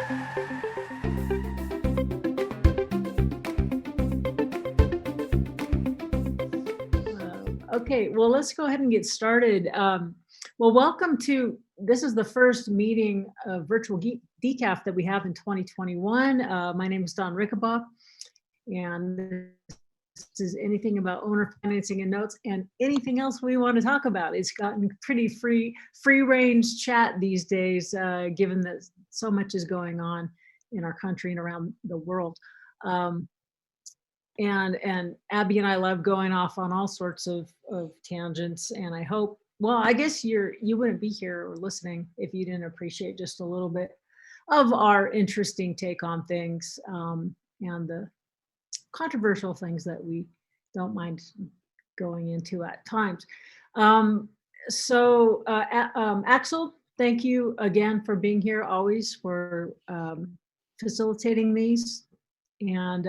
Okay, well, let's go ahead and get started. Well, welcome to, this is the first meeting of virtual DeCaf that we have in 2021. My name is Don Rickabaugh, and this is anything about owner financing and notes and anything else we want to talk about. It's gotten pretty free range chat these days, given that so much is going on in our country and around the world. And Abby and I love going off on all sorts of tangents, and I hope, well, I guess you wouldn't be here or listening if you didn't appreciate just a little bit of our interesting take on things, and the controversial things that we don't mind going into at times. Axel, thank you again for being here, always, for facilitating these. And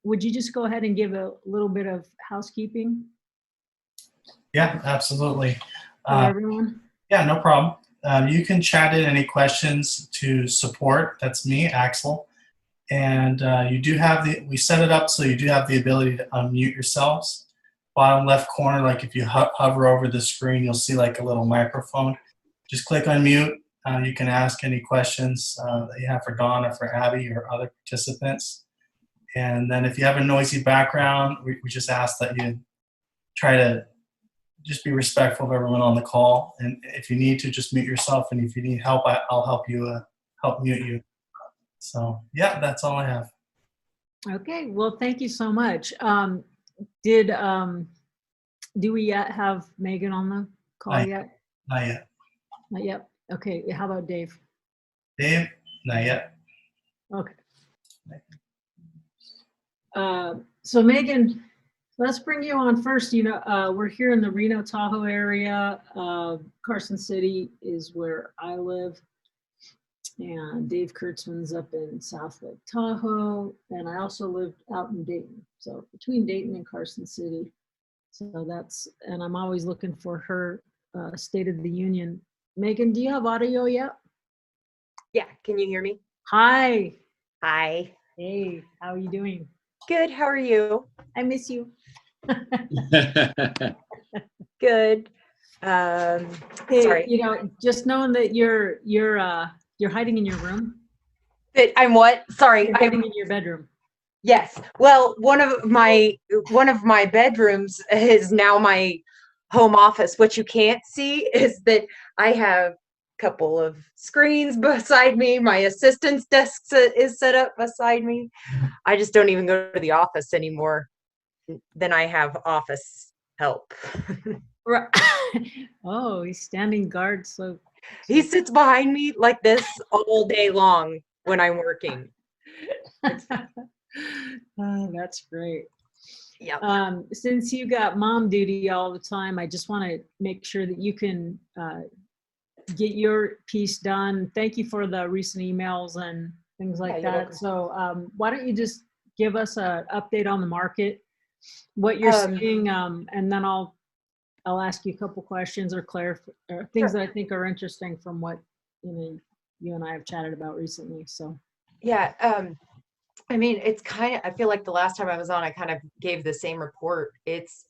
would you just go ahead and give a little bit of housekeeping? Yeah, absolutely. For everyone? Yeah, no problem. You can chat in any questions to support. That's me, Axel. And you do have we set it up so you do have the ability to unmute yourselves. Bottom left corner, like if you hover over the screen, you'll see like a little microphone. Just click unmute. You can ask any questions that you have for Dawn or for Abby or other participants. And then if you have a noisy background, we just ask that you try to just be respectful of everyone on the call. And if you need to, just mute yourself. And if you need help, I'll help you help mute you. So yeah, that's all I have. Okay, well, thank you so much. Do we yet have Megan on the call yet? Not yet. Not yet. Okay, how about Dave? Dave? Not yet. Okay. So Megan, let's bring you on first. You know, we're here in the Reno Tahoe area. Carson City is where I live. And Dave Kurtzman's up in South Lake Tahoe. And I also lived out in Dayton. So between Dayton and Carson City. So that's, and I'm always looking for her State of the Union. Megan, do you have audio yet? Yeah, can you hear me? Hi. Hi. Hey, how are you doing? Good, how are you? I miss you. Good. Hey, sorry. You know, just knowing that you're hiding in your room. That I'm what? Sorry. You're hiding in your bedroom. Yes. Well, one of my bedrooms is now my home office. What you can't see is that I have a couple of screens beside me. My assistant's desk is set up beside me. I just don't even go to the office anymore. Then I have office help. Right. Oh, he's standing guard. So he sits behind me like this all day long when I'm working. Oh, that's great. Yeah. Since you got mom duty all the time, I just want to make sure that you can get your piece done. Thank you for the recent emails and things like that. So why don't you just give us an update on the market, what you're seeing, and then I'll ask you a couple questions or things that I think are interesting from what you and I have chatted about recently. So yeah, I mean, it's kind of, I feel like the last time I was on, I kind of gave the same report. It's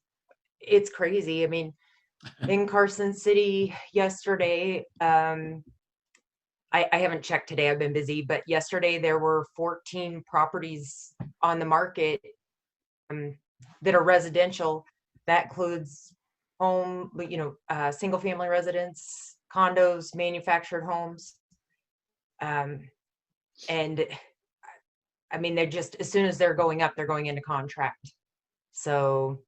crazy. I mean, in Carson City yesterday, I haven't checked today, I've been busy, but yesterday there were 14 properties on the market that are residential. That includes home, single family residence, condos, manufactured homes. And I mean, they're just, as soon as they're going up, they're going into contract. So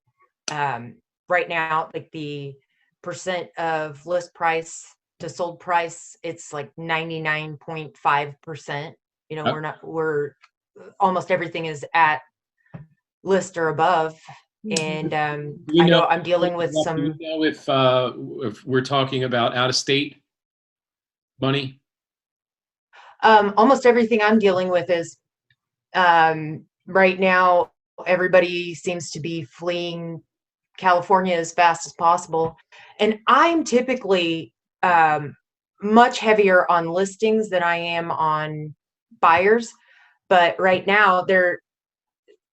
right now, like the percent of list price to sold price, it's like 99.5%. You know, we're almost everything is at list or above. And I know I'm dealing with some. Do you know if we're talking about out of state money? Almost everything I'm dealing with is right now, everybody seems to be fleeing California as fast as possible. And I'm typically much heavier on listings than I am on buyers, but right now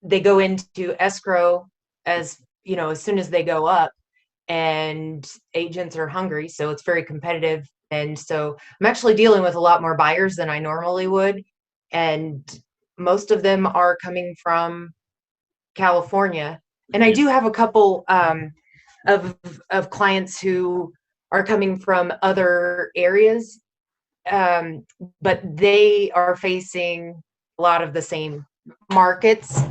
they go into escrow as, as soon as they go up, and agents are hungry, so it's very competitive. And so I'm actually dealing with a lot more buyers than I normally would, and most of them are coming from California. And I do have a couple of clients who are coming from other areas, but they are facing a lot of the same markets.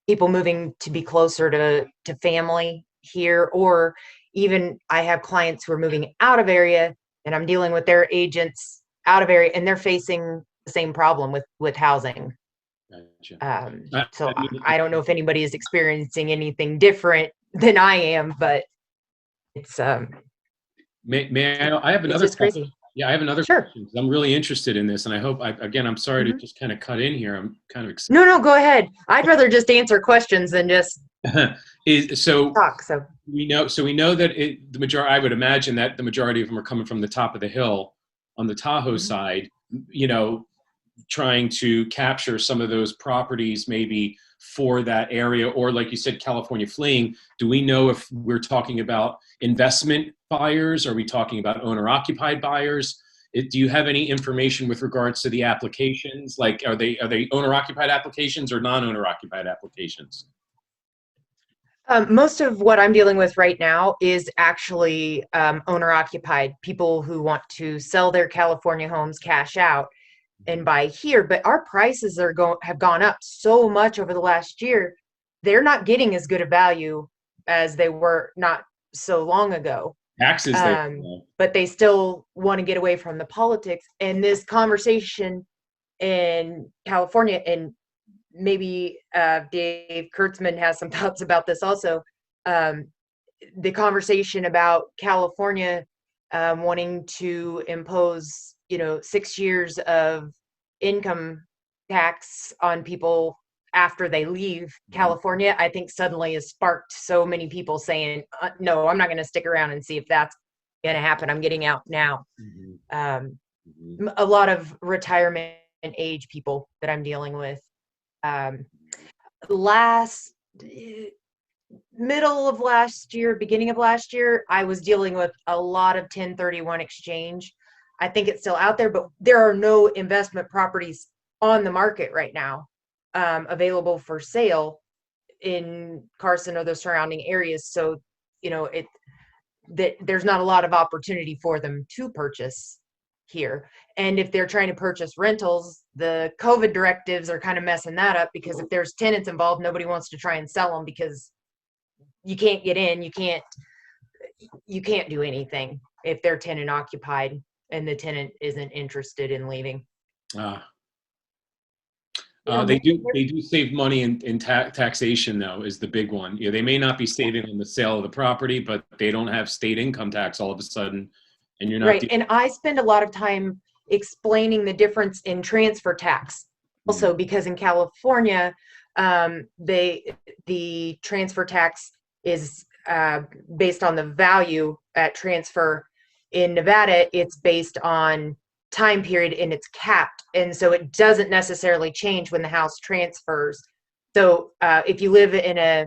People moving to be closer to family here, or even I have clients who are moving out of area, and I'm dealing with their agents out of area, and they're facing the same problem with housing. Gotcha. So I don't know if anybody is experiencing anything different than I am, but it's May I have another it's crazy. Yeah, I have another Sure. question, 'cause I'm really interested in this, and I hope again, I'm sorry to just kind of cut in here. I'm kind of excited. No, go ahead. I'd rather just answer questions than just talk. So we know that the majority, I would imagine that the majority of them are coming from the top of the hill on the Tahoe side, trying to capture some of those properties maybe for that area, or like you said, California fleeing. Do we know if we're talking about investment buyers? Are we talking about owner-occupied buyers? Do you have any information with regards to the applications? Like, are they owner-occupied applications or non-owner-occupied applications? most of what I'm dealing with right now is actually owner-occupied, people who want to sell their California homes, cash out, and buy here. But our prices have gone up so much over the last year. They're not getting as good a value as they were not so long ago. Taxes, but they still want to get away from the politics. And this conversation in California, and maybe Dave Kurtzman has some thoughts about this also. The conversation about California wanting to impose 6 years of income tax on people after they leave California, I think suddenly has sparked so many people saying, no, I'm not going to stick around and see if that's going to happen. I'm getting out now. A lot of retirement age people that I'm dealing with. Middle of last year, beginning of last year, I was dealing with a lot of 1031 exchange. I think it's still out there, but there are no investment properties on the market right now available for sale in Carson or the surrounding areas. So, there's not a lot of opportunity for them to purchase here. And if they're trying to purchase rentals, the COVID directives are kind of messing that up, because if there's tenants involved, nobody wants to try and sell them because you can't get in, you can't do anything if they're tenant occupied and the tenant isn't interested in leaving. They do save money in taxation, though, is the big one. They may not be saving on the sale of the property, but they don't have state income tax all of a sudden, and you're not right. And I spend a lot of time explaining the difference in transfer tax also, because in California, the transfer tax is based on the value at transfer. In Nevada, it's based on time period and it's capped, and so it doesn't necessarily change when the house transfers. So if you live in I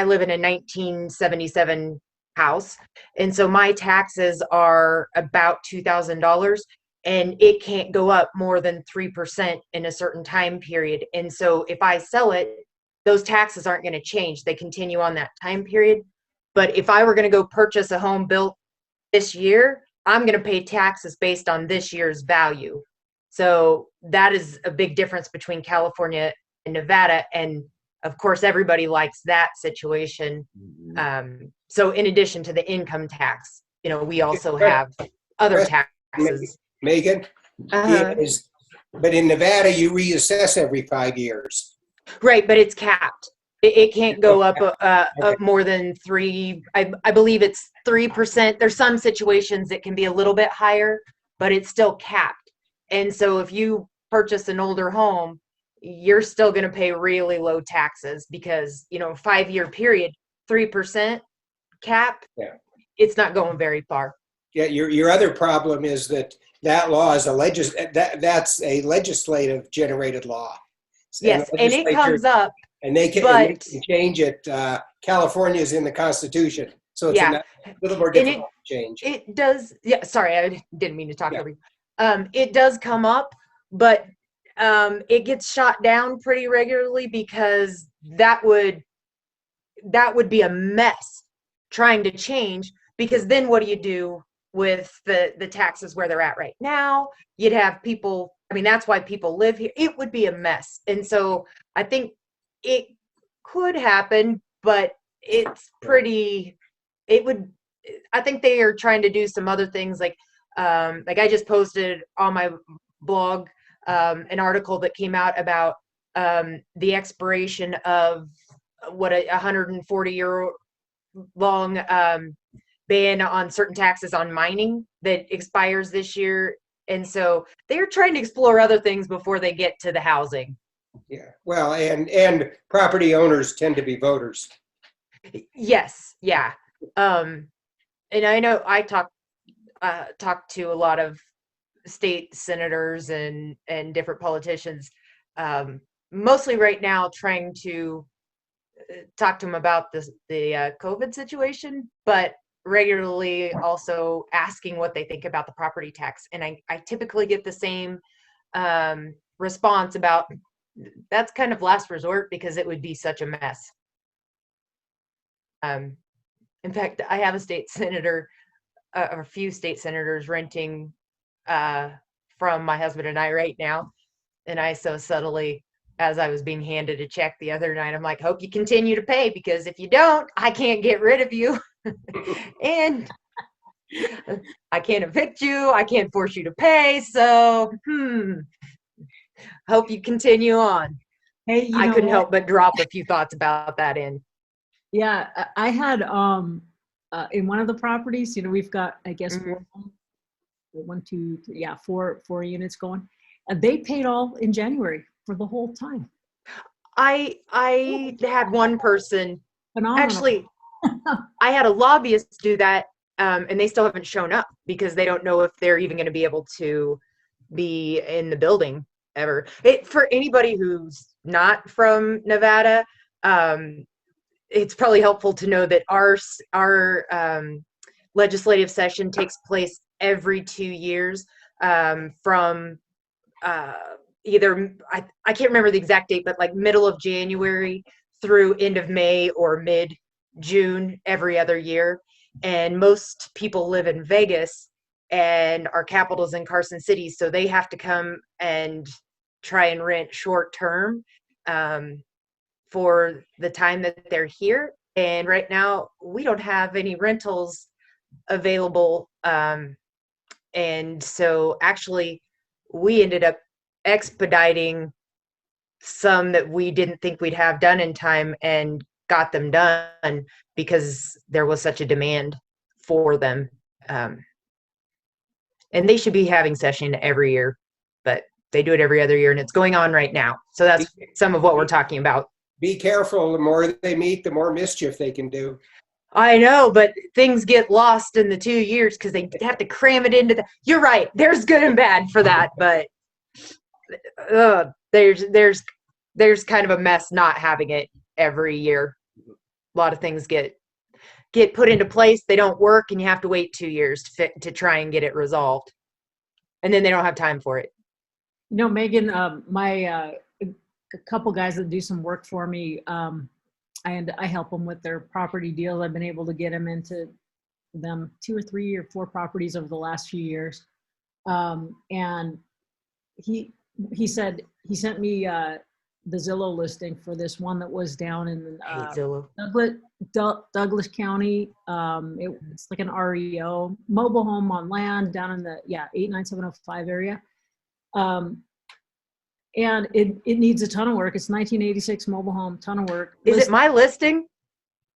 live in a 1977 house, and so my taxes are about $2,000, and it can't go up more than 3% in a certain time period. And so if I sell it, those taxes aren't going to change. They continue on that time period. But if I were going to go purchase a home built this year, I'm going to pay taxes based on this year's value. So that is a big difference between California and Nevada. And of course, everybody likes that situation. So in addition to the income tax, we also have other taxes. Megan, but in Nevada, you reassess every 5 years. Right, but it's capped. It can't go up more than 3. I believe it's 3%. There's some situations it can be a little bit higher, but it's still capped. And so if you purchase an older home, you're still going to pay really low taxes, because 5-year period, 3% cap. Yeah. It's not going very far. Yeah, your other problem is that that law is that's a legislative generated law. Yes, and it comes up, and they but can change it. California is in the Constitution, so it's yeah, a little more and difficult to change. it does. Yeah, sorry, I didn't mean to talk Yeah. over you. It does come up, but it gets shot down pretty regularly because that would be a mess trying to change, because then what do you do with the taxes where they're at right now? You'd have people, I mean, that's why people live here. It would be a mess. And so I think it could happen, but it's pretty, I think they are trying to do some other things like I just posted on my blog an article that came out about the expiration of what a 140-year long ban on certain taxes on mining that expires this year. And so they're trying to explore other things before they get to the housing. Yeah. Well, and property owners tend to be voters. Yes. Yeah. And I know I talked to a lot of state senators and different politicians, mostly right now trying to talk to them about the COVID situation, but regularly also asking what they think about the property tax. And I typically get the same response about that's kind of last resort because it would be such a mess. In fact, I have a state senator, or a few state senators renting from my husband and I right now. And I so subtly, as I was being handed a check the other night, I'm like, hope you continue to pay, because if you don't, I can't get rid of you. And I can't evict you. I can't force you to pay. So, hope you continue on. Hey, I couldn't help but drop a few thoughts about that in. Yeah, I had in one of the properties, we've got, I guess, four units going. They paid all in January for the whole time. I had one person, Phenomenal. actually, I had a lobbyist do that, and they still haven't shown up because they don't know if they're even going to be able to be in the building ever. For anybody who's not from Nevada, it's probably helpful to know that our legislative session takes place every 2 years, from either, I can't remember the exact date, but like middle of January through end of May or mid-June every other year. And most people live in Vegas, and our capital's in Carson City, so they have to come and try and rent short term for the time that they're here. And right now we don't have any rentals available, and so actually we ended up expediting some that we didn't think we'd have done in time, and got them done because there was such a demand for them. And they should be having session every year, but they do it every other year, and it's going on right now. So that's some of what we're talking about. Be careful. The more they meet, the more mischief they can do. I know, but things get lost in the 2 years because they have to cram it into the. You're right. There's good and bad for that, but there's kind of a mess not having it every year. A lot of things get put into place, they don't work, and you have to wait 2 years to try and get it resolved, and then they don't have time for it. Megan, a couple guys that do some work for me, and I help them with their property deals. I've been able to get them into them 2 or 3 or 4 properties over the last few years. And he said he sent me the Zillow listing for this one that was down in Douglas County. It's like an REO mobile home on land down in the 89705 area. And it needs a ton of work. It's 1986 mobile home, ton of work. Is it my listing?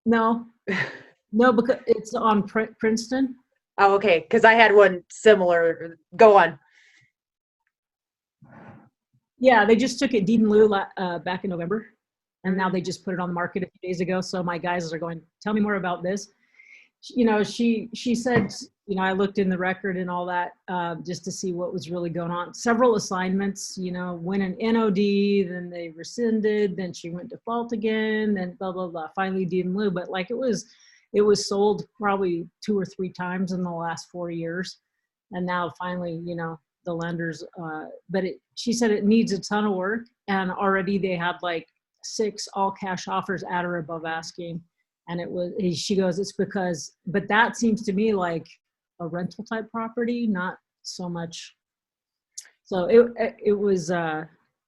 No, because it's on Princeton. Oh, okay. Because I had one similar. Go on. Yeah, they just took it deed in lieu back in November, and now they just put it on the market a few days ago. So my guys are going, tell me more about this. She said I looked in the record and all that just to see what was really going on. Several assignments, went an NOD, then they rescinded, then she went default again, then blah, blah, blah, finally deed in lieu. But like it was sold probably 2 or 3 times in the last 4 years. And now finally, the lenders, but she said it needs a ton of work. And already they had like 6 all cash offers at or above asking. And she goes, it's because, but that seems to me like a rental type property, not so much. So it was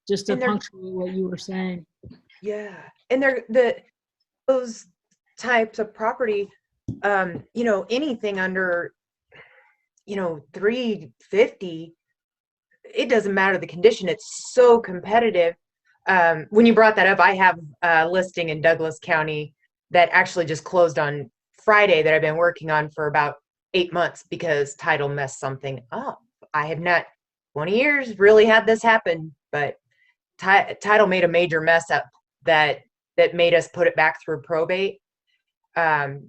just to punctuate what you were saying. Yeah. And those types of property, anything under, 350, it doesn't matter the condition. It's so competitive. When you brought that up, I have a listing in Douglas County that actually just closed on Friday that I've been working on for about 8 months because title messed something up. I have not 20 years really had this happen, but title made a major mess up that made us put it back through probate. But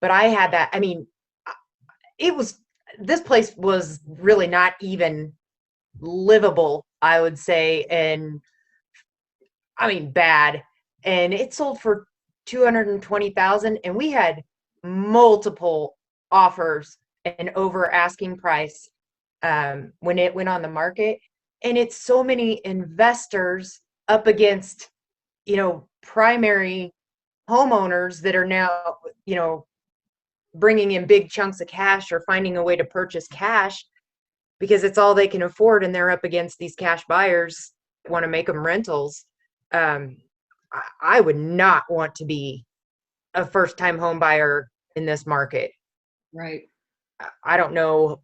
I had that. I mean, this place was really not even livable, I would say, and I mean bad. And it sold for $220,000, and we had multiple offers and over asking price when it went on the market. And it's so many investors up against, primary homeowners that are now, bringing in big chunks of cash or finding a way to purchase cash because it's all they can afford, and they're up against these cash buyers that want to make them rentals. I would not want to be a first-time home buyer in this market. Right. I don't know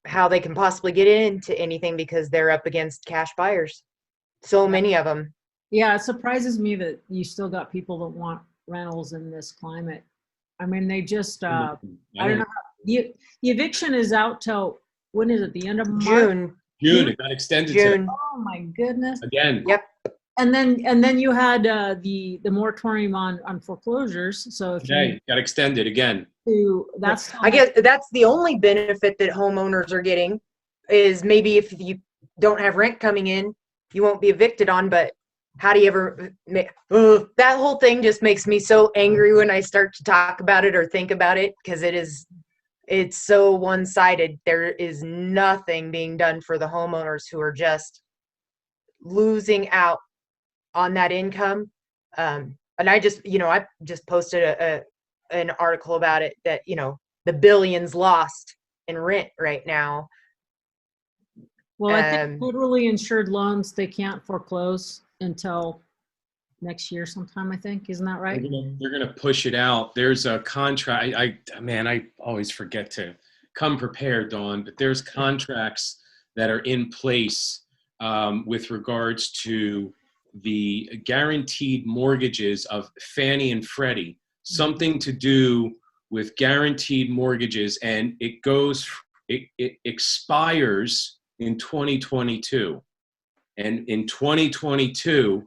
how they can possibly get into anything because they're up against cash buyers. So many of them. Yeah, it surprises me that you still got people that want rentals in this climate. I mean, they just, I don't know. The eviction is out till, when is it? The end of March? June. It got extended June. Oh my goodness. again. Yep. And then you had the moratorium on foreclosures. So if Okay, got extended again. that's I guess that's the only benefit that homeowners are getting is maybe if you don't have rent coming in, you won't be evicted on. But how do you ever that whole thing just makes me so angry when I start to talk about it or think about it, because it's so one-sided. There is nothing being done for the homeowners who are just losing out on that income. And I just posted an article about it that, the billions lost in rent right now. Well, I think federally insured loans, they can't foreclose until next year sometime, I think. Isn't that right? They're gonna push it out. There's a contract. I always forget to come prepared, Dawn, but there's contracts that are in place with regards to the guaranteed mortgages of Fannie and Freddie, something to do with guaranteed mortgages, and it expires in 2022. And in 2022,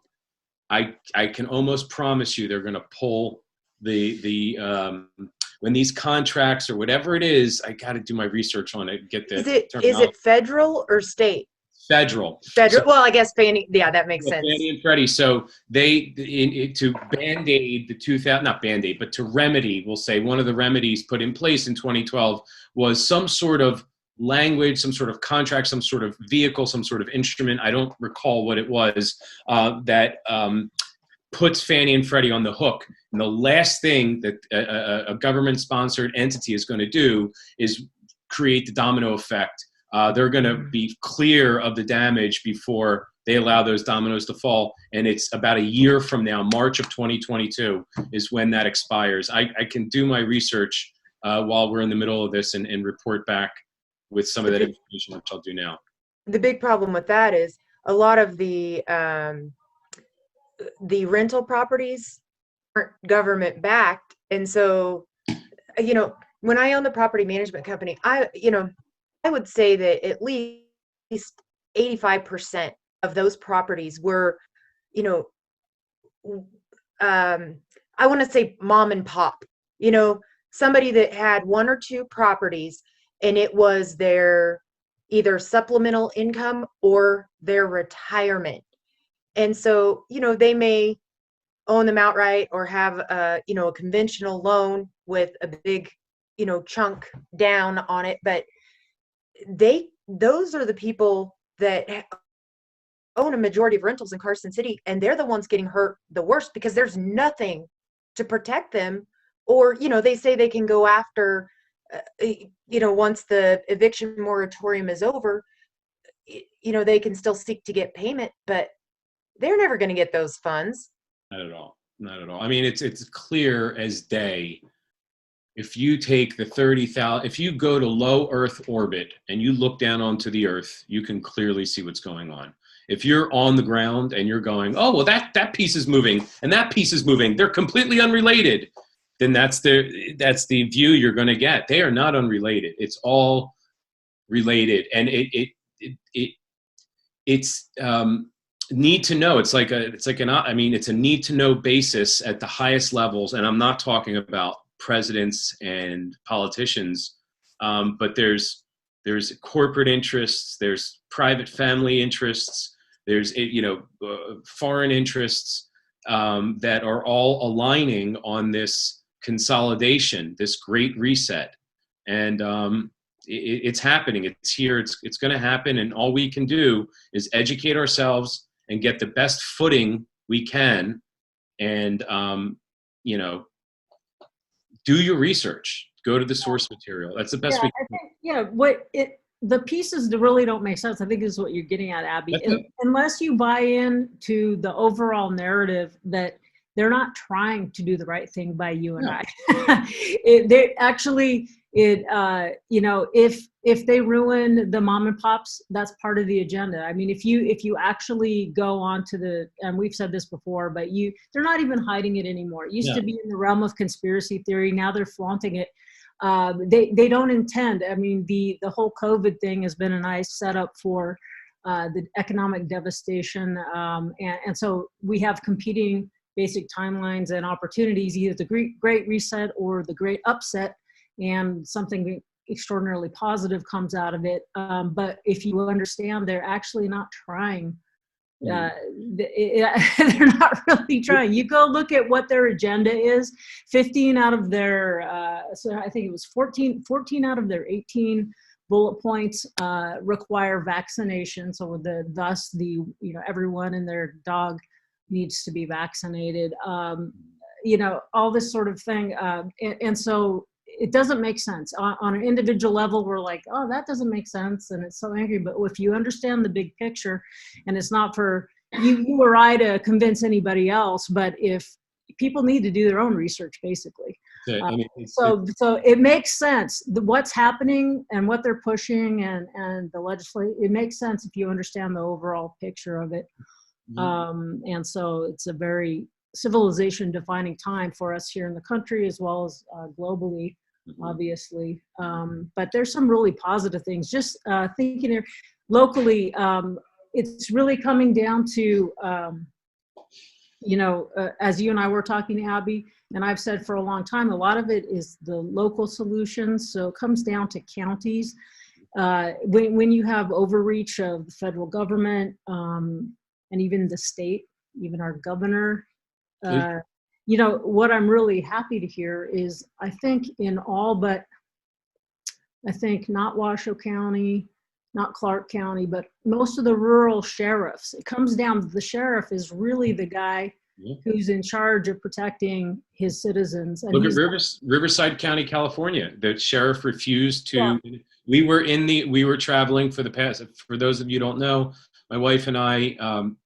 I can almost promise you they're going to pull when these contracts or whatever it is. I got to do my research on it. Is it federal or state? Federal. So, well, I guess Fannie. Yeah, that makes sense. Fannie and Freddie. So to band-aid not band-aid, but to remedy, we'll say one of the remedies put in place in 2012 was some sort of language, some sort of contract, some sort of vehicle, some sort of instrument. I don't recall what it was that puts Fannie and Freddie on the hook. And the last thing that a government-sponsored entity is going to do is create the domino effect. They're going to be clear of the damage before they allow those dominoes to fall. And it's about a year from now, March of 2022, is when that expires. I can do my research while we're in the middle of this and report back with some of that information, which I'll do now. The big problem with that is a lot of the rental properties aren't government backed. And so, when I owned the property management company, I would say that at least 85% of those properties were, I want to say mom and pop, somebody that had 1 or 2 properties and it was their either supplemental income or their retirement. And so, they may own them outright or have a conventional loan with a big, chunk down on it. But those are the people that own a majority of rentals in Carson City, and they're the ones getting hurt the worst because there's nothing to protect them. Or, they say they can go after, once the eviction moratorium is over, they can still seek to get payment, but they're never going to get those funds. Not at all. Not at all. I mean, it's clear as day. If you take the 30,000, if you go to low Earth orbit and you look down onto the Earth, you can clearly see what's going on. If you're on the ground and you're going, oh, well, that piece is moving and that piece is moving, they're completely unrelated, then that's the view you're going to get. They are not unrelated. It's all related, and it's need to know. It's a need to know basis at the highest levels, and I'm not talking about presidents and politicians, but there's corporate interests, there's private family interests, there's foreign interests that are all aligning on this consolidation, this great reset, and it's happening. It's here. It's going to happen, and all we can do is educate ourselves and get the best footing we can, and do your research. Go to the source material. That's the best we can. I think, the pieces that really don't make sense, I think, is what you're getting at, Abby. Unless you buy in to the overall narrative that they're not trying to do the right thing by you and I. If they ruin the mom and pops, that's part of the agenda. I mean, if you actually go on to and we've said this before, but they're not even hiding it anymore. It used to be in the realm of conspiracy theory. Now they're flaunting it. They don't intend. I mean, the whole COVID thing has been a nice setup for the economic devastation. And so we have competing basic timelines and opportunities, either the great reset or the great upset, and something extraordinarily positive comes out of it. But if you understand, they're actually not trying. They're not really trying. You go look at what their agenda is. 15 out of their, so I think it was 14 out of their 18 bullet points require vaccination. So thus everyone and their dog needs to be vaccinated. All this sort of thing. And so it doesn't make sense. On an individual level, we're like, oh, that doesn't make sense, and it's so angry. But if you understand the big picture, and it's not for you or I to convince anybody else, but if people need to do their own research, basically. So it makes sense. What's happening and what they're pushing and the legislation, it makes sense if you understand the overall picture of it. And so it's a very civilization defining time for us here in the country as well as globally, obviously. But there's some really positive things. Just thinking here locally, it's really coming down to, as you and I were talking, Abby, and I've said for a long time, a lot of it is the local solutions. So it comes down to counties. When you have overreach of the federal government, and even the state, even our governor, what I'm really happy to hear is, I think not Washoe County, not Clark County, but most of the rural sheriffs, it comes down to the sheriff is really the guy who's in charge of protecting his citizens. And look at Riverside County, California. The sheriff refused to, we were traveling for those of you who don't know, my wife and I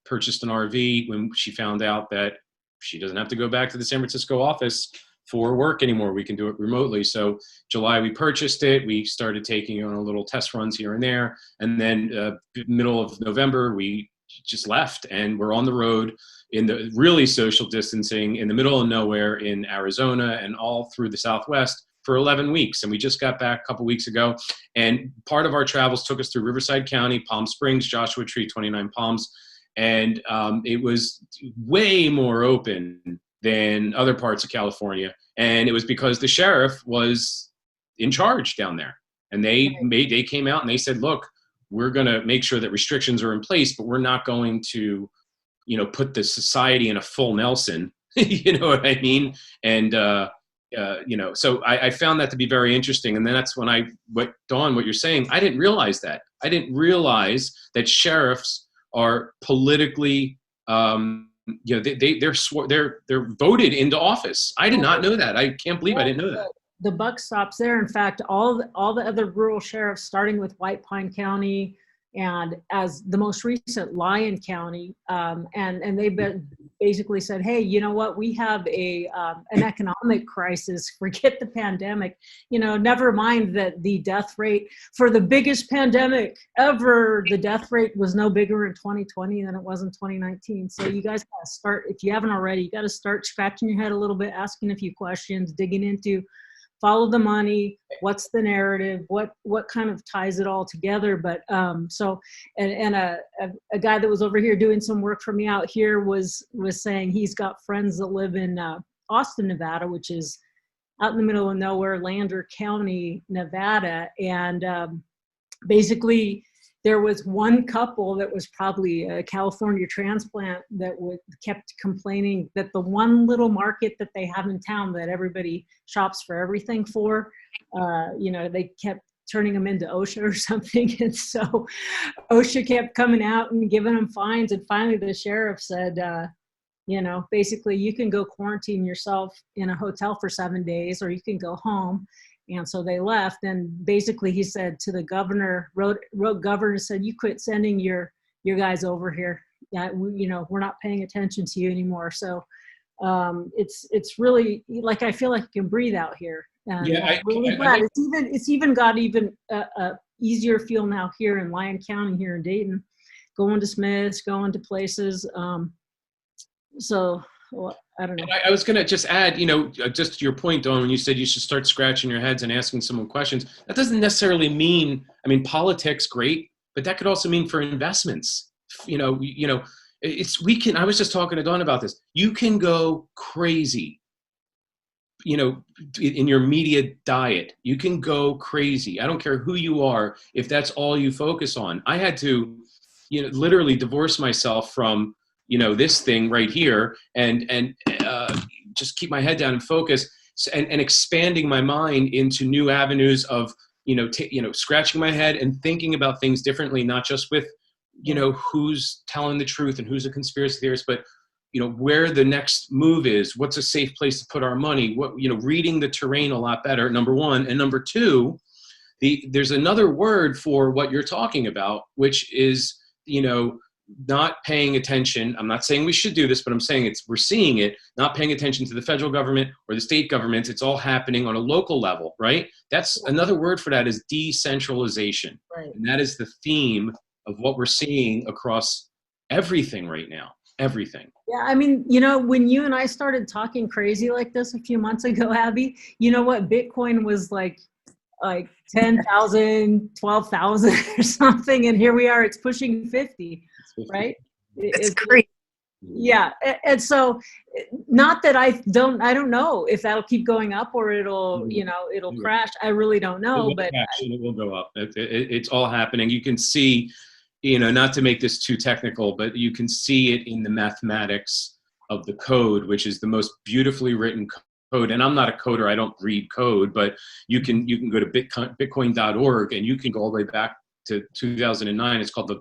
purchased an RV when she found out that she doesn't have to go back to the San Francisco office for work anymore. We can do it remotely. So July, we purchased it. We started taking on a little test runs here and there. And then middle of November, we just left and we're on the road in the really social distancing in the middle of nowhere in Arizona and all through the Southwest for 11 weeks. And we just got back a couple weeks ago. And part of our travels took us through Riverside County, Palm Springs, Joshua Tree, 29 Palms. And it was way more open than other parts of California. And it was because the sheriff was in charge down there. And they came out and they said, look, we're going to make sure that restrictions are in place, but we're not going to, put the society in a full Nelson. You know what I mean? And, so I found that to be very interesting. And then that's when Dawn, what you're saying, I didn't realize that. I didn't realize that sheriffs are politically, they're voted into office. I did not know that. I can't believe I didn't know that. The buck stops there. In fact, all the other rural sheriffs, starting with White Pine County and as the most recent Lyon County, and they've basically said, hey, you know what, we have an economic crisis, forget the pandemic, never mind that the death rate for the biggest pandemic ever, the death rate was no bigger in 2020 than it was in 2019. So you guys gotta start, if you haven't already, you gotta start scratching your head a little bit, asking a few questions, digging into, follow the money, what's the narrative, what kind of ties it all together. But a guy that was over here doing some work for me out here was saying he's got friends that live in Austin, Nevada, which is out in the middle of nowhere, Lander County, Nevada. And basically there was one couple that was probably a California transplant that kept complaining that the one little market that they have in town that everybody shops for everything for, they kept turning them into OSHA or something. And so OSHA kept coming out and giving them fines. And finally the sheriff said, basically you can go quarantine yourself in a hotel for 7 days, or you can go home. And so they left, and basically he said to the governor, wrote governor, said, you quit sending your guys over here. Yeah, we're not paying attention to you anymore. So it's really, like, I feel like you can breathe out here. And I'm really glad. It's even got a easier feel now here in Lyon County, here in Dayton, going to Smith's, going to places. Well, I don't know. I was going to just add, just to your point, Dawn, when you said you should start scratching your heads and asking someone questions, that doesn't necessarily mean, politics, great, but that could also mean for investments. I was just talking to Dawn about this. You can go crazy, in your media diet. You can go crazy. I don't care who you are, if that's all you focus on. I had to, literally divorce myself from this thing right here, and just keep my head down and focus, and expanding my mind into new avenues of, scratching my head and thinking about things differently, not just with, who's telling the truth and who's a conspiracy theorist, but, where the next move is, what's a safe place to put our money, reading the terrain a lot better, number one. And number two, there's another word for what you're talking about, which is, not paying attention. I'm not saying we should do this, but I'm saying we're seeing it, not paying attention to the federal government or the state governments. It's all happening on a local level, right? That's another word for that is decentralization. Right. And that is the theme of what we're seeing across everything right now. Everything. Yeah, when you and I started talking crazy like this a few months ago, Abby, you know what? Bitcoin was like 10,000, 12,000 or something. And here we are, it's pushing 50, right? It's crazy. Yeah. And so not that I don't know if that'll keep going up or it'll crash. I really don't know, but it will go up. It's all happening. You can see, not to make this too technical, but you can see it in the mathematics of the code, which is the most beautifully written code. And I'm not a coder, I don't read code, but you can go to bitcoin.org and you can go all the way back to 2009. It's called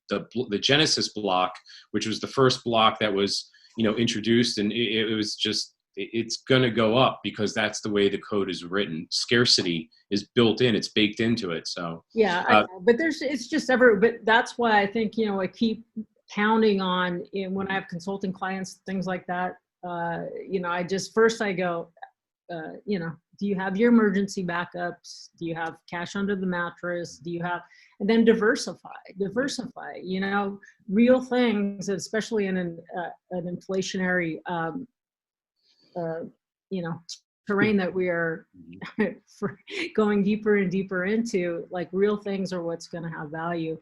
the Genesis block, which was the first block that was, introduced. And it was just, it's going to go up because that's the way the code is written. Scarcity is built in, it's baked into it. So yeah, I know, but it's just but that's why I think, I keep pounding on when I have consulting clients, things like that. I go, do you have your emergency backups? Do you have cash under the mattress? And then diversify, real things, especially in an inflationary, terrain that we are going deeper and deeper into, like real things are what's going to have value.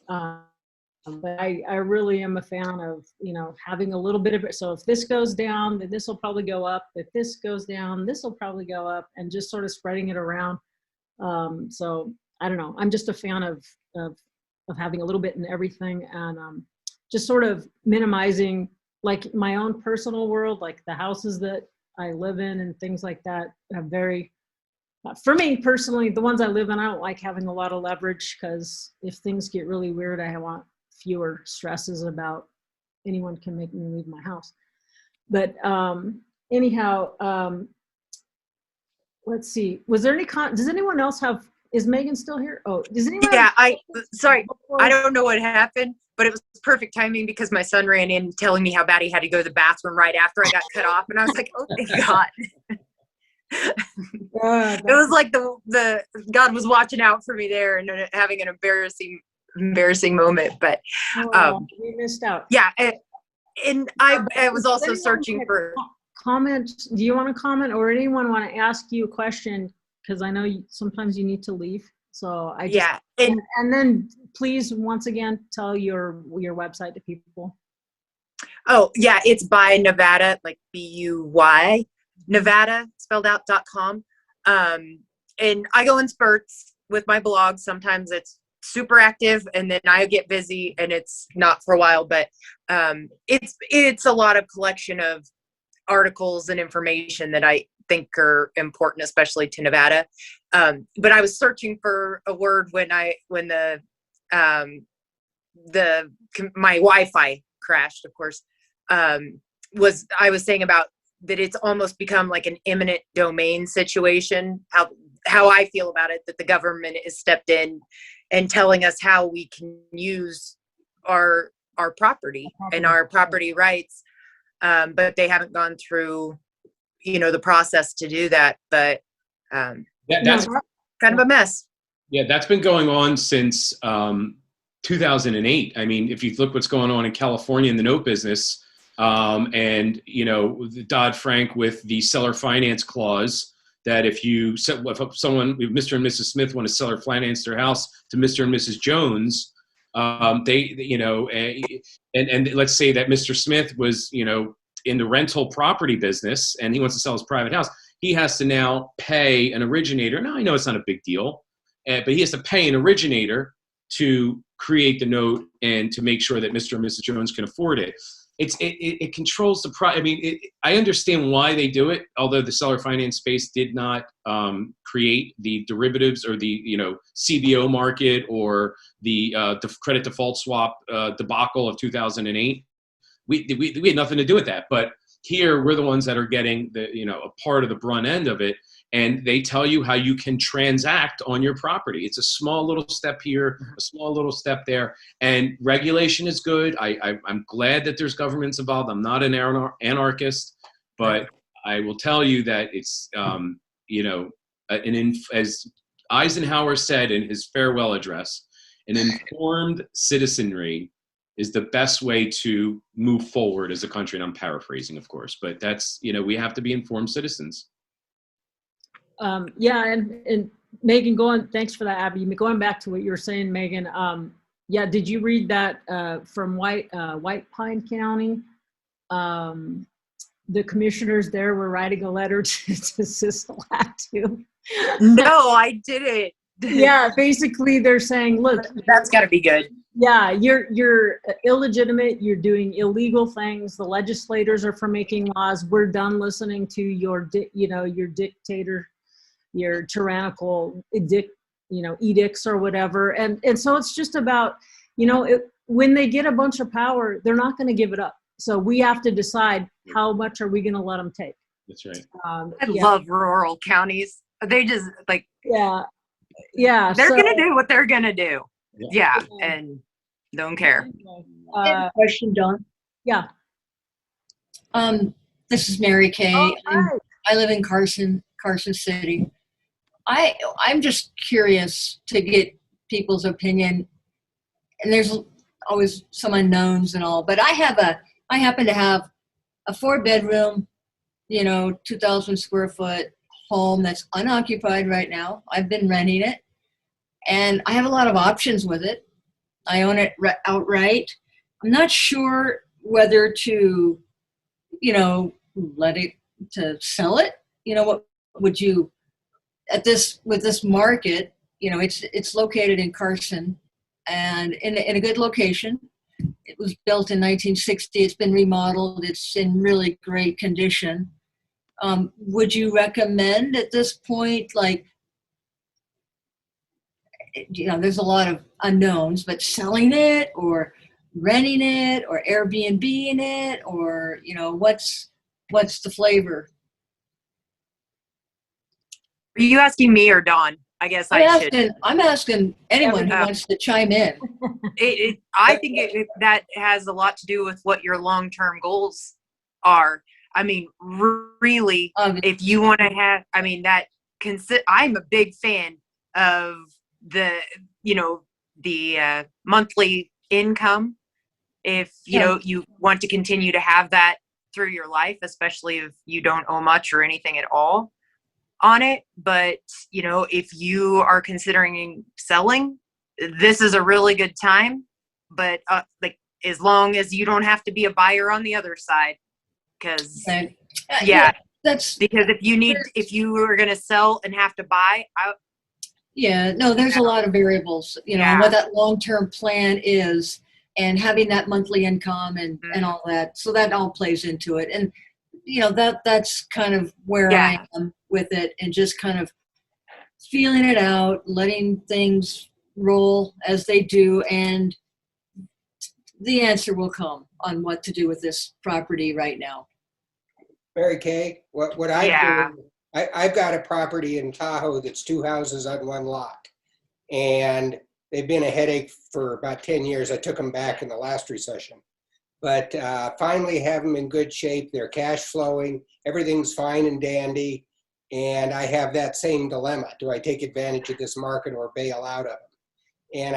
But I really am a fan of, having a little bit of it. So if this goes down, then this will probably go up. If this goes down, this will probably go up, and just sort of spreading it around. So I don't know. I'm just a fan of having a little bit in everything, and just sort of minimizing like my own personal world, like the houses that I live in and things like that have very, for me personally, the ones I live in, I don't like having a lot of leverage, because if things get really weird, I want fewer stresses about anyone can make me leave my house. But anyhow, let's see. Was there any does anyone else have, is Megan still here? Oh, does anyone Yeah, have, sorry, I don't know what happened, but it was perfect timing because my son ran in telling me how bad he had to go to the bathroom right after I got cut off. And I was like, oh, thank God. It was like the God was watching out for me there and having an embarrassing moment. But we missed out. yeah, and I was also searching for comment. Do you want to comment, or anyone want to ask you a question? Because I know sometimes you need to leave. So I just, yeah, and then please once again tell your website to people. Oh yeah, it's by Nevada, like BUY, Nevada spelled out .com. And I go in spurts with my blog. Sometimes it's super active, and then I get busy, and it's not for a while. But it's a lot of collection of articles and information that I think are important, especially to Nevada. But I was searching for a word when my Wi-Fi crashed, of course. I was saying about that it's almost become like an eminent domain situation, how I feel about it, that the government has stepped in and telling us how we can use our property and our property rights. But they haven't gone through, the process to do that. But that's kind of a mess. Yeah, that's been going on since 2008. I mean, if you look what's going on in California in the note business, and Dodd-Frank with the seller finance clause, that if someone, if Mr. and Mrs. Smith want to seller finance their house to Mr. and Mrs. Jones, and let's say that Mr. Smith was, in the rental property business and he wants to sell his private house, he has to now pay an originator. Now, I know it's not a big deal, but he has to pay an originator to create the note and to make sure that Mr. and Mrs. Jones can afford it. It controls the I mean, I understand why they do it, although the seller finance space did not create the derivatives or the CBO market or the credit default swap debacle of 2008. We had nothing to do with that, but here we're the ones that are getting a part of the brunt end of it, and they tell you how you can transact on your property. It's a small little step here, a small little step there, and regulation is good. I'm glad that there's governments involved. I'm not an anarchist, but I will tell you that it's as Eisenhower said in his farewell address, an informed citizenry is the best way to move forward as a country. And I'm paraphrasing, of course, but that's, we have to be informed citizens. Yeah, and Megan, thanks for that, Abby. Going back to what you were saying, Megan, yeah, did you read that from White Pine County? The commissioners there were writing a letter to Sisolak. No, I didn't. Yeah, basically they're saying, look, that's got to be good. Yeah, you're illegitimate. You're doing illegal things. The legislators are for making laws. We're done listening to your dictator, your tyrannical edicts or whatever. And so it's just about, when they get a bunch of power, they're not going to give it up. So we have to decide how much are we going to let them take. That's right. I love rural counties. They just yeah. They're going to do what they're going to do. Yeah, and don't care. Question, Dawn. Yeah. This is Mary Kay. Oh, I live in Carson City. I'm just curious to get people's opinion, and there's always some unknowns and all, but I happen to have a 4-bedroom, 2,000 square foot home that's unoccupied right now. I've been renting it, and I have a lot of options with it. I own it outright. I'm not sure whether to, let it, to sell it. What would you with this market, you know, it's located in Carson and in a good location. It was built in 1960. It's been remodeled. It's in really great condition. Would you recommend at this point, like, you know, there's a lot of unknowns, but selling it or renting it or Airbnb-ing it, or, you know, what's the flavor? Are you asking me or Dawn? I guess I'm asking anyone who wants to chime in. I think that has a lot to do with what your long-term goals are. I mean, really, if you want to have, I mean, I'm a big fan of the, you know, the monthly income. If, you know, you want to continue to have that through your life, especially if you don't owe much or anything at all on it. But, you know, if you are considering selling, this is a really good time. But like, as long as you don't have to be a buyer on the other side, because that's because if you were going to sell and have to buy, there's a lot of variables, you know, what that long-term plan is, and having that monthly income and all that. So that all plays into it. And, you know, that's kind of where I am with it, and just kind of feeling it out, letting things roll as they do. And the answer will come on what to do with this property right now. Mary Kay, what I've got a property in Tahoe that's 2 houses on 1 lot, and they've been a headache for about 10 years. I took them back in the last recession, but finally have them in good shape. They're cash flowing, everything's fine and dandy, and I have that same dilemma. Do I take advantage of this market or bail out of them? And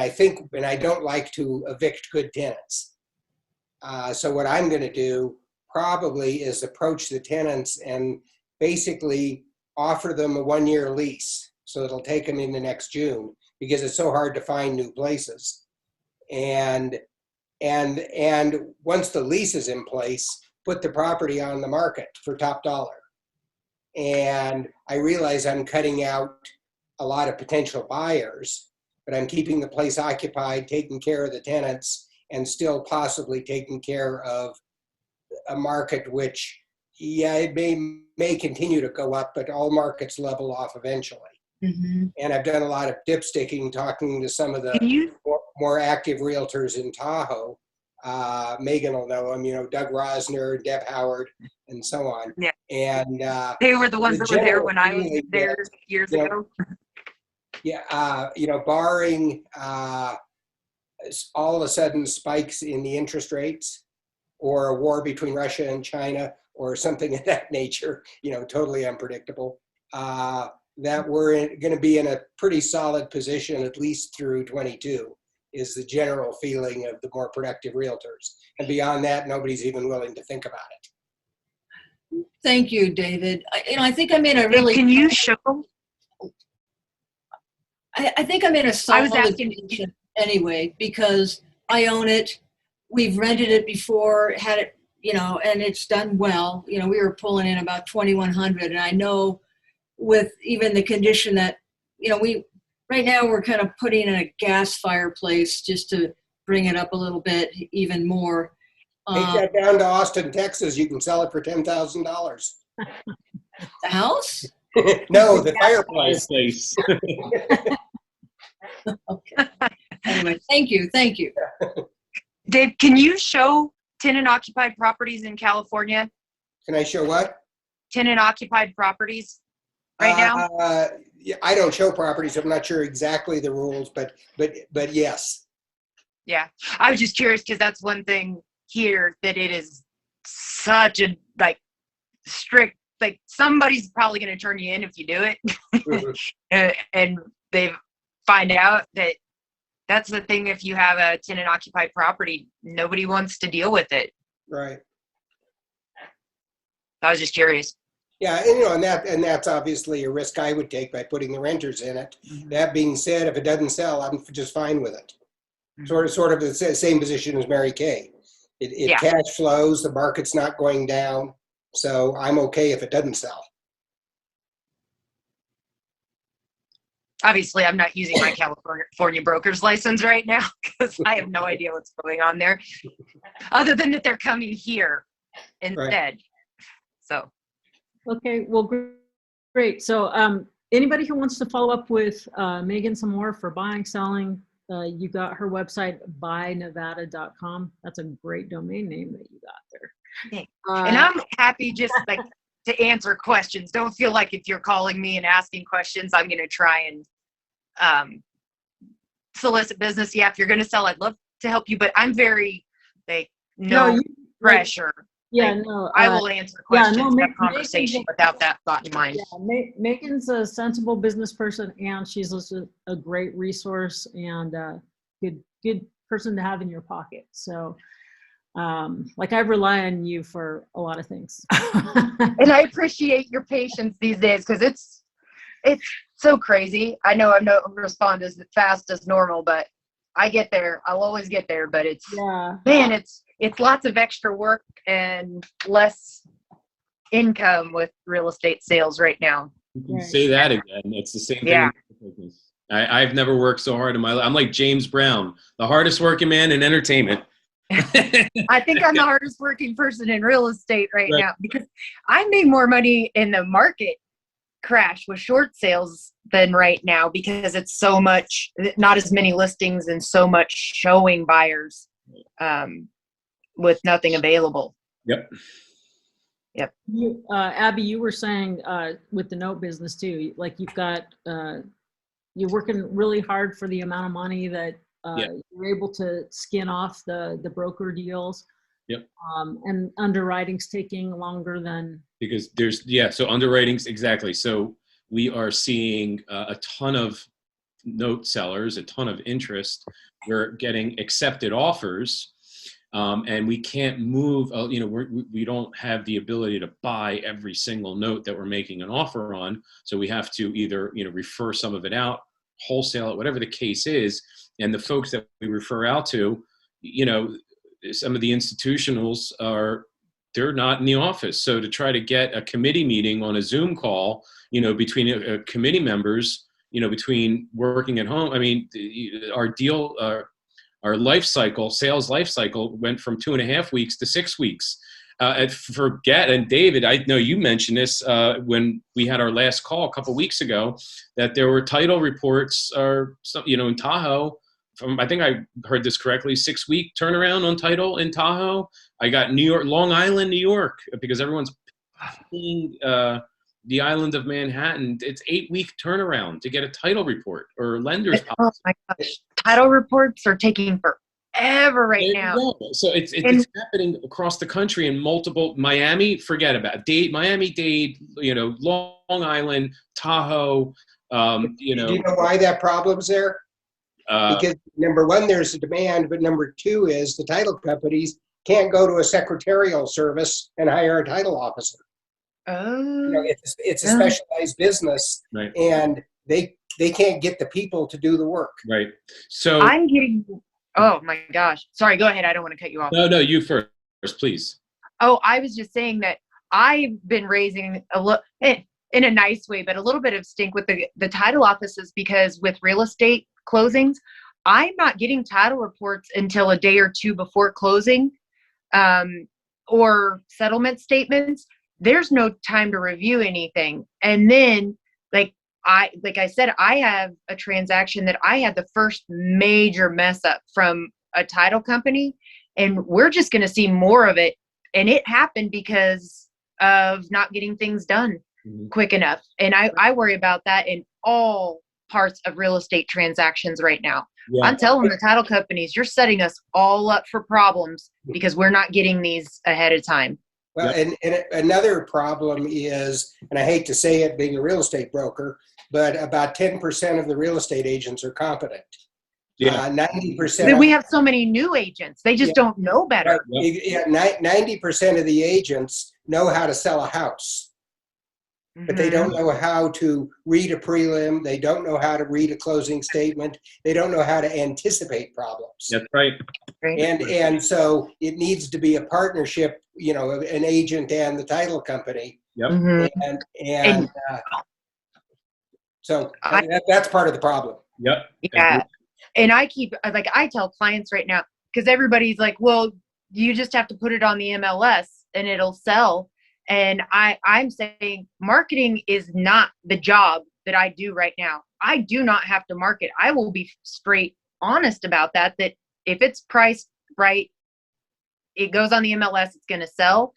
I don't like to evict good tenants. So what I'm going to do probably is approach the tenants and basically offer them a 1-year lease. So it'll take them in the next June, because it's so hard to find new places. And once the lease is in place, put the property on the market for top dollar. And I realize I'm cutting out a lot of potential buyers, but I'm keeping the place occupied, taking care of the tenants, and still possibly taking care of a market which, it may continue to go up, but all markets level off eventually. Mm-hmm. And I've done a lot of dipsticking, talking to some of the more active realtors in Tahoe. Megan will know them, you know, Doug Rosner, Deb Howard, and so on. Yeah. And they were the ones that were there when I was there years ago. Yeah, you know, barring all of a sudden spikes in the interest rates, or a war between Russia and China, or something of that nature, you know, totally unpredictable, that we're going to be in a pretty solid position at least through 22, is the general feeling of the more productive realtors. And beyond that, nobody's even willing to think about it. Thank you, David. I think I'm in a really... Can you show? I think I'm in a solid position anyway, because I own it. We've rented it before, had it, you know, and it's done well. You know, we were pulling in about 2,100, and I know with even the condition that, you know, right now we're kind of putting in a gas fireplace just to bring it up a little bit even more. Take that down to Austin, Texas. You can sell it for $10,000. The house? No, the fireplace. Okay. Anyway, thank you. Dave, can you show tenant-occupied properties in California? Can I show what? Tenant-occupied properties right now? Yeah, I don't show properties. I'm not sure exactly the rules, but yes. Yeah, I was just curious, because that's one thing here, that it is such a strict, somebody's probably going to turn you in if you do it. Mm-hmm. And they find out that that's the thing. If you have a tenant occupied property, nobody wants to deal with it. Right. I was just curious. Yeah, and you know, and that's obviously a risk I would take by putting the renters in it. Mm-hmm. That being said, if it doesn't sell, I'm just fine with it. Mm-hmm. Sort of the same position as Mary Kay. It cash flows, the market's not going down, so I'm okay if it doesn't sell. Obviously, I'm not using my California broker's license right now because I have no idea what's going on there, other than that they're coming here instead. Right. So. Okay, well, great. So anybody who wants to follow up with Megan some more for buying, selling, you got her website, buynevada.com. That's a great domain name that you got there. Thanks. And I'm happy just like to answer questions. Don't feel like if you're calling me and asking questions, I'm going to try and solicit business. Yeah, if you're going to sell, I'd love to help you, but I'm very like no pressure. Yeah, like, no. I will answer questions, have Megan's conversation without that thought in mind. Yeah, Megan's a sensible business person, and she's also a great resource and good person to have in your pocket. So, like I rely on you for a lot of things. And I appreciate your patience these days because it's so crazy. I know I don't respond as fast as normal, but I get there. I'll always get there, but it's man, it's lots of extra work and less income with real estate sales right now. You can say that again. It's the same thing. Yeah. I've never worked so hard in my life. I'm like James Brown, the hardest working man in entertainment. I think I'm the hardest working person in real estate right now because I made more money in the market crash with short sales than right now because it's so much, not as many listings and so much showing buyers with nothing available. Yep. You, Abby, you were saying with the note business too, like you've got, you're working really hard for the amount of money that you're able to skin off the broker deals. Yep. And underwriting's taking longer than. Because so underwriting's exactly. So we are seeing a ton of note sellers, a ton of interest. We're getting accepted offers. And we can't move, we don't have the ability to buy every single note that we're making an offer on. So we have to either, refer some of it out, wholesale it, whatever the case is. And the folks that we refer out to, some of the institutionals they're not in the office. So to try to get a committee meeting on a Zoom call, between committee members, between working at home, I mean, our sales life cycle went from 2.5 weeks to 6 weeks. And David, I know you mentioned this when we had our last call a couple weeks ago, that there were title reports in Tahoe. I think I heard this correctly, 6-week turnaround on title in Tahoe. I got Long Island, New York, because everyone's paying the island of Manhattan. It's 8-week turnaround to get a title report or lender's policy. Oh my gosh. Title reports are taking forever right now. So it's happening across the country in multiple. Miami, forget about it. Miami-Dade, Long Island, Tahoe. Do you know why that problem's there? Because number one, there's a demand, but number two is the title companies can't go to a secretarial service and hire a title officer. Oh, it's a specialized business, right. And they can't get the people to do the work. Right. So I'm getting. Oh my gosh! Sorry, go ahead. I don't want to cut you off. No, you first, please. Oh, I was just saying that I've been raising a little, in a nice way, but a little bit of stink with the title offices because with real estate closings, I'm not getting title reports until a day or two before closing, or settlement statements. There's no time to review anything. And then like I said, I have a transaction that I had the first major mess up from a title company, and we're just going to see more of it. And it happened because of not getting things done quick enough. And I worry about that in all parts of real estate transactions right now. Yeah. I'm telling the title companies, you're setting us all up for problems because we're not getting these ahead of time. Well, and another problem is, and I hate to say it being a real estate broker, but about 10% of the real estate agents are competent. Yeah. 90%. We have so many new agents. They just don't know better. Right. Yeah, 90% of the agents know how to sell a house, but they don't know how to read a prelim. They don't know how to read a closing statement. They don't know how to anticipate problems. That's right. And so it needs to be a partnership, an agent and the title company. Yep. And So that's part of the problem. Yep. Yeah. And I tell clients right now, because everybody's like, well, you just have to put it on the MLS and it'll sell. And I'm saying marketing is not the job that I do right now. I do not have to market. I will be straight honest about that if it's priced right, it goes on the MLS, it's going to sell.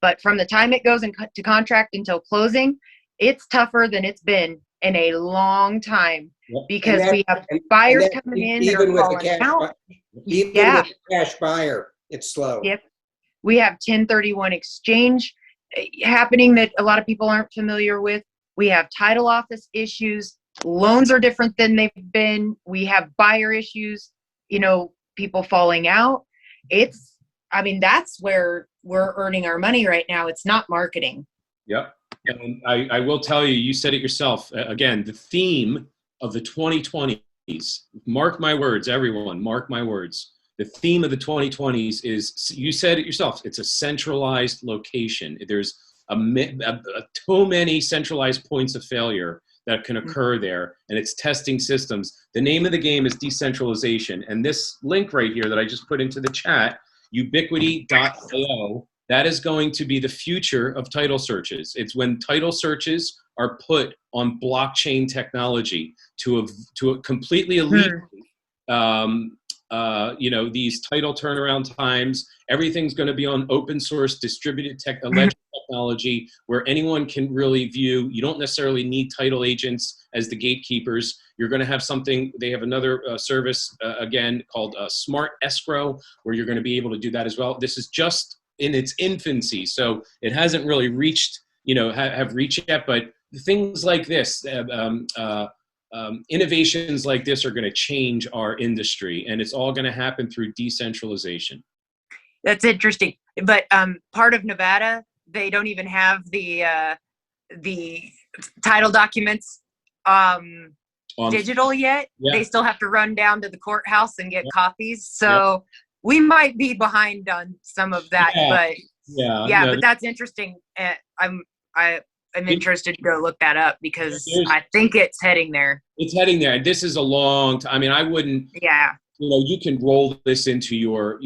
But from the time it goes into contract until closing, it's tougher than it's been in a long time, because we have buyers coming in that are falling out. Even with the cash buyer, it's slow. Yep. We have 1031 exchange happening that a lot of people aren't familiar with. We have title office issues. Loans are different than they've been. We have buyer issues, people falling out. That's where we're earning our money right now. It's not marketing. Yep. And I will tell you, you said it yourself. Again, the theme of the 2020s, mark my words, everyone, mark my words. The theme of the 2020s is, you said it yourself, it's a centralized location. There's too many centralized points of failure that can occur there, and it's testing systems. The name of the game is decentralization. And this link right here that I just put into the chat, ubiquity.io, that is going to be the future of title searches. It's when title searches are put on blockchain technology to completely alleviate, these title turnaround times. Everything's going to be on open source distributed ledger technology, where anyone can really view. You don't necessarily need title agents as the gatekeepers. You're going to have something. They have another service again called Smart Escrow, where you're going to be able to do that as well. This is just in its infancy, so it hasn't really reached, have reached yet. But things like this, innovations like this, are going to change our industry, and it's all going to happen through decentralization. That's interesting. But part of Nevada, they don't even have the title documents digital yet. Yeah. They still have to run down to the courthouse and get copies. So we might be behind on some of that. But but that's interesting. I'm interested to go look that up, because I think it's heading there. It's heading there. And this is a long time. I mean, I wouldn't. Yeah. You can roll this into your,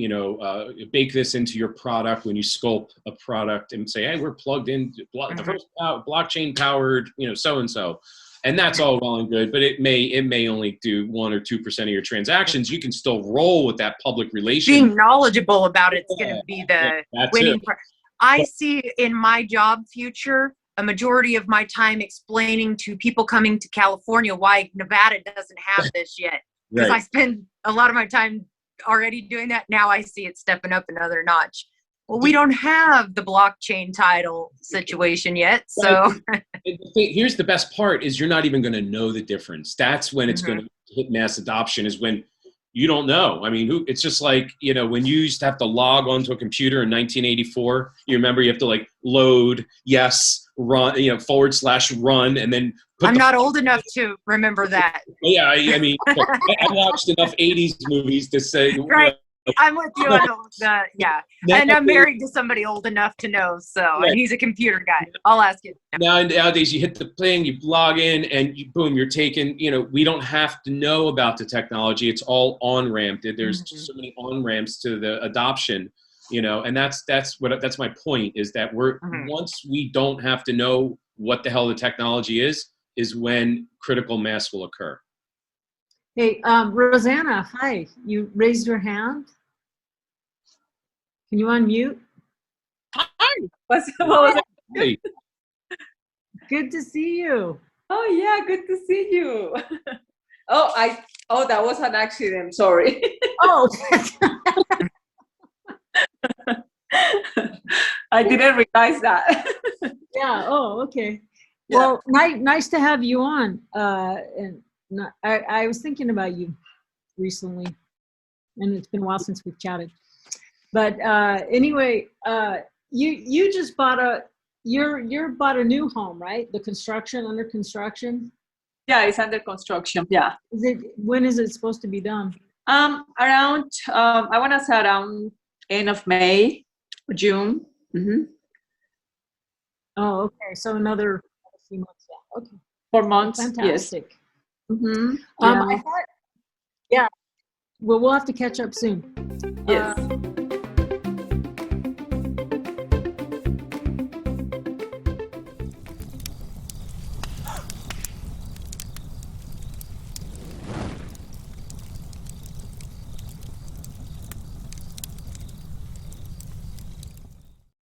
bake this into your product when you sculpt a product and say, hey, we're plugged in the first blockchain powered, so-and-so. And that's all well and good, but it may only do 1 or 2% of your transactions. You can still roll with that public relation. Being knowledgeable about it's going to be the winning part. I see in my job future a majority of my time explaining to people coming to California why Nevada doesn't have this yet. Because I spend a lot of my time already doing that. Now I see it stepping up another notch. Well, we don't have the blockchain title situation yet. So here's the best part is you're not even going to know the difference. That's when it's going to hit mass adoption, is when you don't know. I mean, it's just like, when you used to have to log onto a computer in 1984, you remember you have to load, run, /run, and then I'm not old enough to remember that. Yeah, I mean, I watched enough 80s movies to say. Right. I'm with you on that. Yeah. And I'm married to somebody old enough to know. So, and he's a computer guy. I'll ask you. Nowadays, you hit the thing, you log in, and boom, you're taken. We don't have to know about the technology. It's all on-ramped. There's so many on-ramps to the adoption, and that's my point, is that once we don't have to know what the hell the technology is when critical mass will occur. Hey, Rosanna, hi. You raised your hand. Can you unmute? Hi. What was it? Hey. Good to see you. Oh yeah, good to see you. That was an accident. Sorry. Oh. I didn't realize that. Yeah. Oh, okay. Yeah. Well, nice to have you on. And I was thinking about you recently, and it's been a while since we've chatted. But anyway, you just bought a new home, right? The under construction. Yeah, it's under construction. Yeah. When is it supposed to be done? Around I want to say around end of May, June. Oh, okay. So another few months. Yeah. Okay. 4 months. Fantastic. Yes. Mm-hmm. I thought, yeah, well, we'll have to catch up soon. Yes.